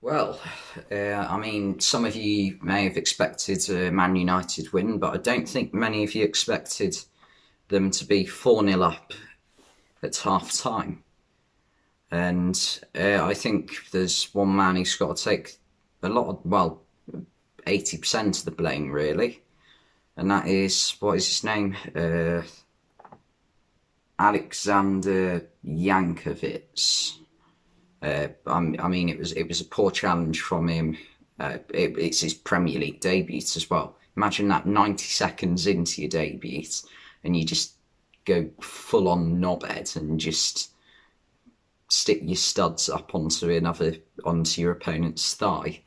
Well, I mean, some of you may have expected a Man United win, but I don't think many of you expected them to be 4-0 up at half time. And I think there's one man who's got to take a lot of, well, 80% of the blame, really. And that is, what is his name? Alexander Yankovic. I mean, it was a poor challenge from him. It's his Premier League debut as well. Imagine that 90 seconds into your debut, and you just go full on knobhead and just stick your studs up onto your opponent's thigh.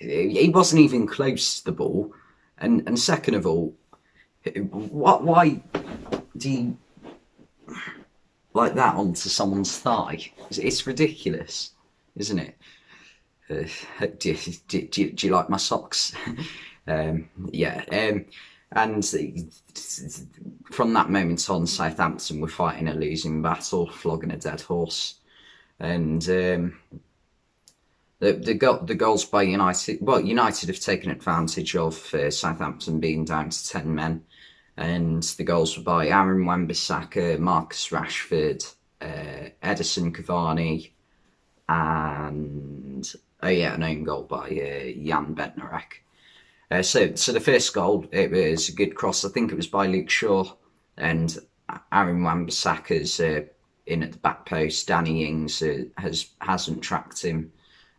He wasn't even close to the ball, and second of all, why do you like that onto someone's thigh? It's ridiculous, isn't it? Do you like my socks? Yeah. And from that moment on, Southampton were fighting a losing battle, flogging a dead horse. And the goals by United, well, United have taken advantage of Southampton being down to 10 men. And the goals were by Aaron Wan-Bissaka, Marcus Rashford, Edison Cavani, and an own goal by Jan Bednarek. So the first goal, it was a good cross. I think it was by Luke Shaw, and Aaron Wan-Bissaka's in at the back post. Danny Ings hasn't tracked him,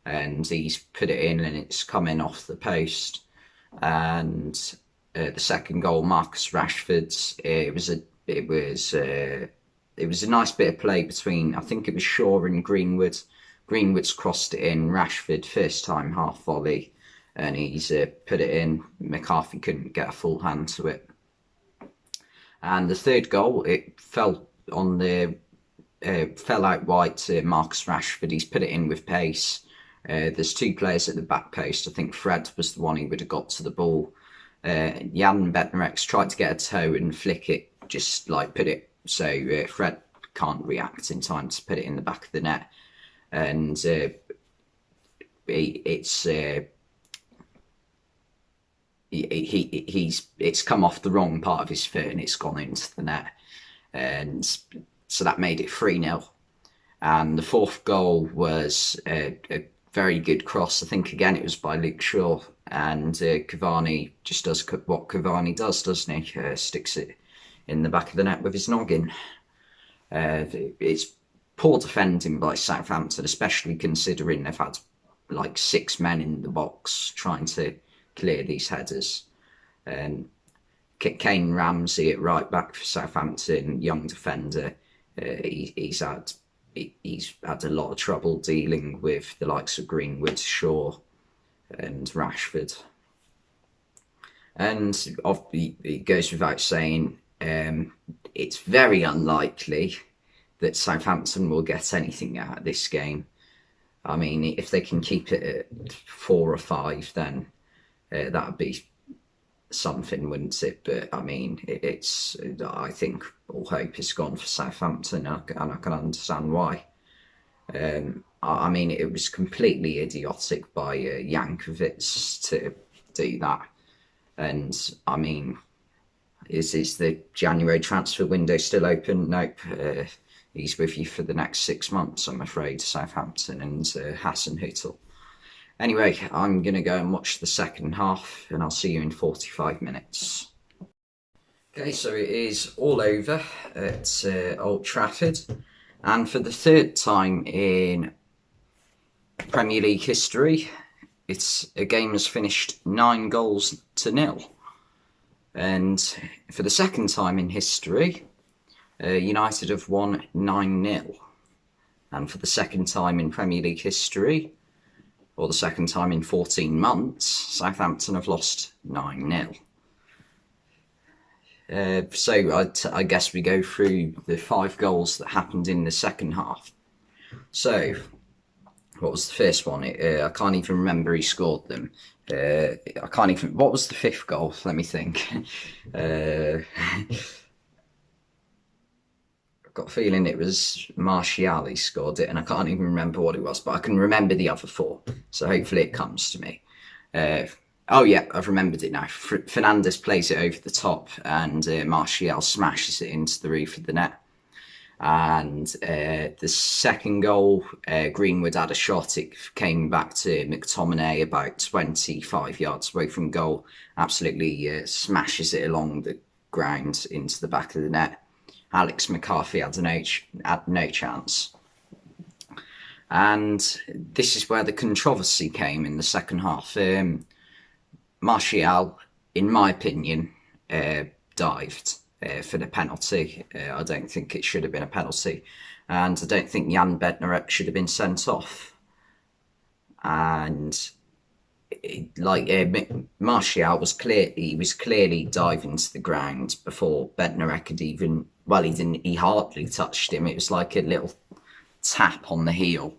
and he's put it in, and it's coming off the post. And the second goal, Marcus Rashford's. It was a nice bit of play between, I think it was Shaw and Greenwood. Greenwood's crossed it in. Rashford, first time half volley, and he's put it in. McCarthy couldn't get a full hand to it. And the third goal, it fell out wide to Marcus Rashford. He's put it in with pace. There's two players at the back post. I think Fred was the one who would have got to the ball. Jan Bednarek's tried to get a toe and flick it, just like put it so Fred can't react in time to put it in the back of the net. And it's come off the wrong part of his foot and it's gone into the net, and so that made it 3-0. And the fourth goal was a very good cross. I think again it was by Luke Shaw, and Cavani just does what Cavani does, doesn't he? Sticks it in the back of the net with his noggin. It's poor defending by Southampton, especially considering they've had like 6 men in the box trying to clear these headers. And Kane Ramsey at right back for Southampton, young defender. He's had a lot of trouble dealing with the likes of Greenwood, Shaw, and Rashford. And it goes without saying, it's very unlikely that Southampton will get anything out of this game. I mean, if they can keep it at 4 or 5, then that would be something, wouldn't it? But I mean, I think all hope is gone for Southampton, and I can understand why. I mean, it was completely idiotic by Yankovic to do that. And I mean, is the January transfer window still open? Nope. He's with you for the next 6 months, I'm afraid, Southampton and Hasenhüttl. Anyway, I'm going to go and watch the second half, and I'll see you in 45 minutes. Okay, so it is all over at Old Trafford, and for the third time in Premier League history, a game has finished 9-0. And for the second time in history, United have won 9-0. And for the second time in Premier League history, or the second time in 14 months, Southampton have lost 9-0. So I guess we go through the 5 goals that happened in the second half. So, what was the first one? I can't even remember who scored them. What was the 5th goal? Let me think. I got a feeling it was Martial who scored it, and I can't even remember what it was, but I can remember the other four, so hopefully it comes to me. Oh yeah, I've remembered it now. Fernandes plays it over the top, and Martial smashes it into the roof of the net. And the second goal, Greenwood had a shot. It came back to McTominay about 25 yards away from goal. Absolutely smashes it along the ground into the back of the net. Alex McCarthy had no chance. And this is where the controversy came in the second half. Martial, in my opinion, dived for the penalty. I don't think it should have been a penalty. And I don't think Jan Bednarek should have been sent off. And Martial was clearly diving to the ground before Bednarek had even, well, he hardly touched him. It was like a little tap on the heel.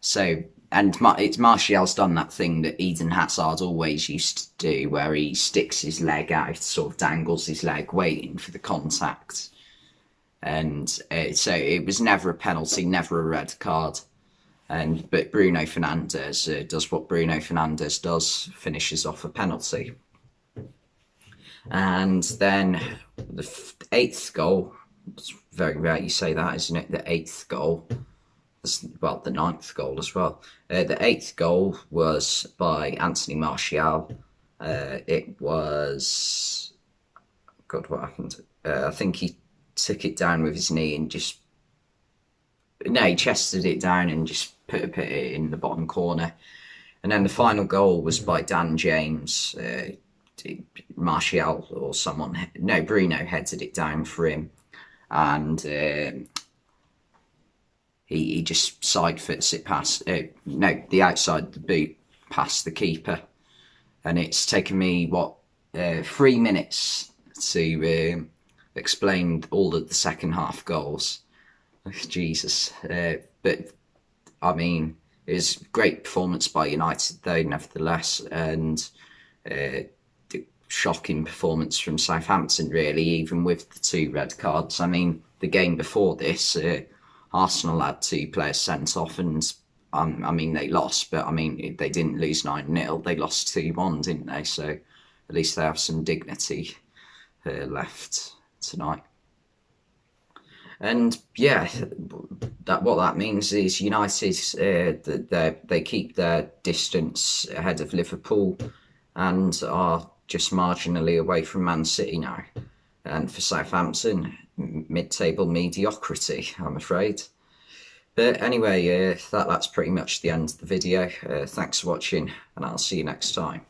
So, and it's Martial's done that thing that Eden Hazard always used to do, where he sticks his leg out, sort of dangles his leg, waiting for the contact. And so it was never a penalty, never a red card. But Bruno Fernandes does what Bruno Fernandes does, finishes off a penalty. And then the eighth goal, it's very rare you say that, isn't it? The eighth goal, well, the ninth goal as well. The eighth goal was by Anthony Martial. It was, God, what happened? I think he took it down with his knee and he chested it down and just put it in the bottom corner. And then the final goal was by Dan James. Martial or someone, no, Bruno headed it down for him. And he just side foots it past, the outside of the boot past the keeper. And it's taken me, 3 minutes to explain all of the second half goals. Jesus. But, I mean, it was a great performance by United, though, nevertheless. And the shocking performance from Southampton, really, even with the 2 red cards. I mean, the game before this, Arsenal had 2 players sent off, and I mean, they lost, but I mean, they didn't lose 9-0. They lost 2-1, didn't they? So at least they have some dignity left tonight. And yeah, what that means is United, they keep their distance ahead of Liverpool and are just marginally away from Man City now. And for Southampton, mid-table mediocrity, I'm afraid. But anyway, that's pretty much the end of the video. Thanks for watching, and I'll see you next time.